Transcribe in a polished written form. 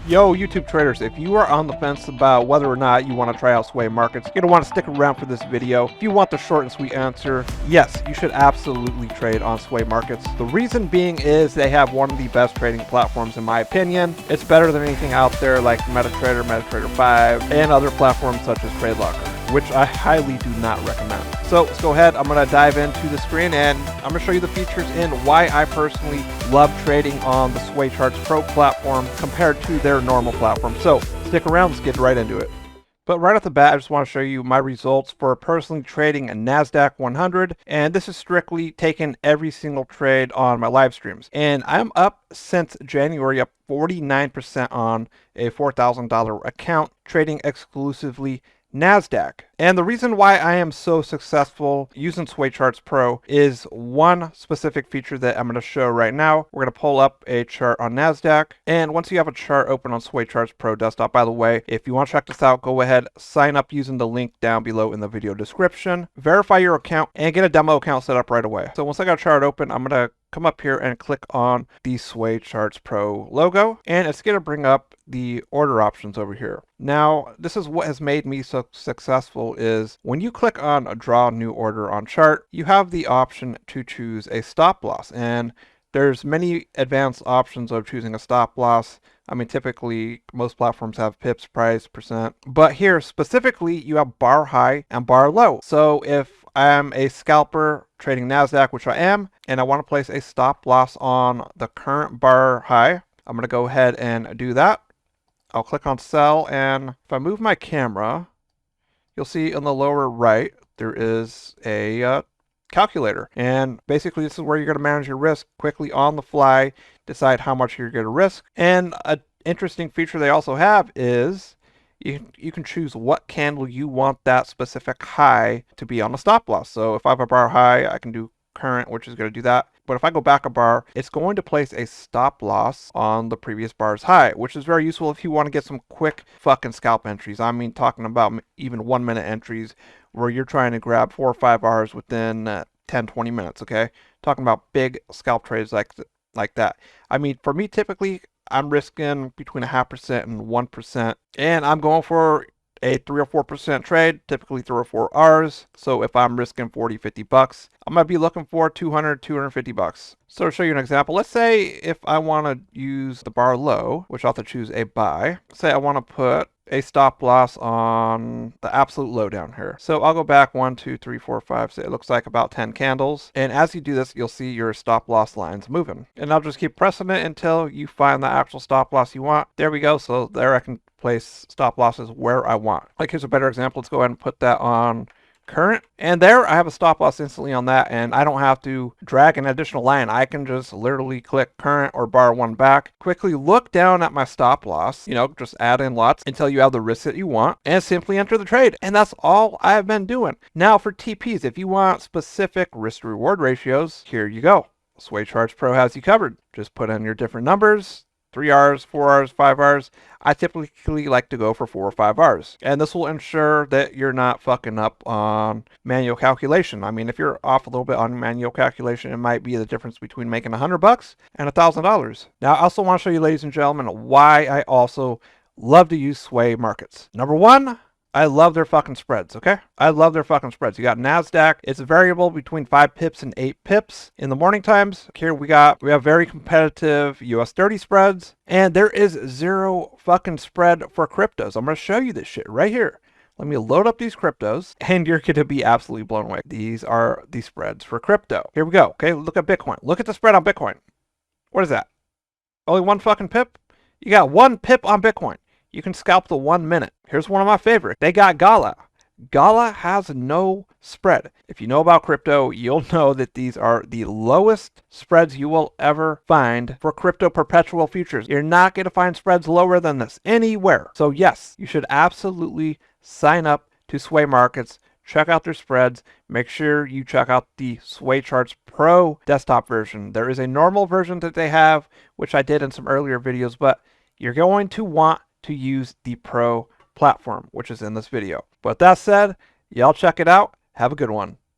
Yo, YouTube traders, if you are on the fence about whether or not you want to try out sway markets, you're going to want to stick around for this video. If you want the short and sweet answer, yes, you should absolutely trade on sway markets. The reason being is they have one of the best trading platforms in my opinion. It's better than anything out there like MetaTrader, MetaTrader 5, and other platforms such as TradeLocker, which I highly do not recommend. So let's go ahead. I'm going to dive into the screen and I'm going to show you the features and why I personally love trading on the Sway Charts Pro platform compared to their normal platform. So stick around, let's get right into it. But right off the bat, I just want to show you my results for personally trading a NASDAQ 100. And this is strictly taking every single trade on my live streams. And I'm up since January, up 49% on a $4,000 account, trading exclusively NASDAQ. And the reason why I am so successful using Sway Charts Pro is one specific feature that I'm going to show right now. We're going to pull up a chart on NASDAQ. And once you have a chart open on Sway Charts Pro desktop, by the way, if you want to check this out, go ahead, sign up using the link down below in the video description, verify your account, and get a demo account set up right away. So once I got a chart open, I'm going to come up here and click on the Sway Charts Pro logo, and it's going to bring up the order options over here. Now, this is what has made me so successful is when you click on a draw new order on chart, you have the option to choose a stop loss, and there's many advanced options of choosing a stop loss. I mean, typically most platforms have pips, price, percent, but here specifically you have bar high and bar low. So if I'm a scalper trading NASDAQ, which I am, and I want to place a stop loss on the current bar high, I'm going to go ahead and do that. I'll click on sell, and if I move my camera, you'll see in the lower right there is a calculator, and basically this is where you're going to manage your risk quickly on the fly, decide how much you're going to risk. And an interesting feature they also have is you can choose what candle you want that specific high to be on the stop loss. So if I have a bar high, I can do current, which is going to do that. But if I go back a bar, it's going to place a stop loss on the previous bar's high, which is very useful if you want to get some quick fucking scalp entries. I mean, talking about even 1 minute entries where you're trying to grab 4 or 5 Rs within 10-20 minutes. Okay, talking about big scalp trades like that. I mean, for me, typically I'm risking between 0.5% and 1%, and I'm going for a 3 or 4% trade, typically 3 or 4 Rs. So if I'm risking 40-50 bucks, I'm going to be looking for 200-250 bucks. So to show you an example, let's say if I want to use the bar low, which I'll have to choose a buy, say I want to put a stop loss on the absolute low down here. So I'll go back 1, 2, 3, 4, 5, so it looks like about 10 candles. And as you do this, you'll see your stop loss lines moving. And I'll just keep pressing it until you find the actual stop loss you want. There we go. So there I can place stop losses where I want. Like here's a better example. Let's go ahead and put that on current, and there I have a stop loss instantly on that, and I don't have to drag an additional line. I can just literally click current or bar one back, quickly look down at my stop loss, just add in lots until you have the risk that you want, and simply enter the trade. And that's all I've been doing. Now for TPs, if you want specific risk to reward ratios, here you go. Sway Charts Pro has you covered. Just put in your different numbers, 3 Rs, 4 Rs, 5 Rs. I typically like to go for 4 or 5 Rs. And this will ensure that you're not fucking up on manual calculation. I mean, if you're off a little bit on manual calculation, it might be the difference between making $100 and $1,000. Now, I also want to show you, ladies and gentlemen, why I also love to use sway markets. Number one, I love their fucking spreads, okay? I love their fucking spreads. You got NASDAQ. It's a variable between 5 pips and 8 pips in the morning times. Here we have very competitive US30 spreads, and there is zero fucking spread for cryptos. I'm going to show you this shit right here. Let me load up these cryptos, and you're going to be absolutely blown away. These are the spreads for crypto. Here we go, okay? Look at Bitcoin. Look at the spread on Bitcoin. What is that? Only 1 fucking pip? You got 1 pip on Bitcoin. You can scalp the 1 minute. Here's one of my favorites. They got Gala. Gala has no spread. If you know about crypto, you'll know that these are the lowest spreads you will ever find for crypto perpetual futures. You're not going to find spreads lower than this anywhere. So yes, you should absolutely sign up to Sway Markets. Check out their spreads. Make sure you check out the Sway Charts Pro desktop version. There is a normal version that they have, which I did in some earlier videos, but you're going to want to use the Pro platform, which is in this video. But that said, y'all check it out. Have a good one.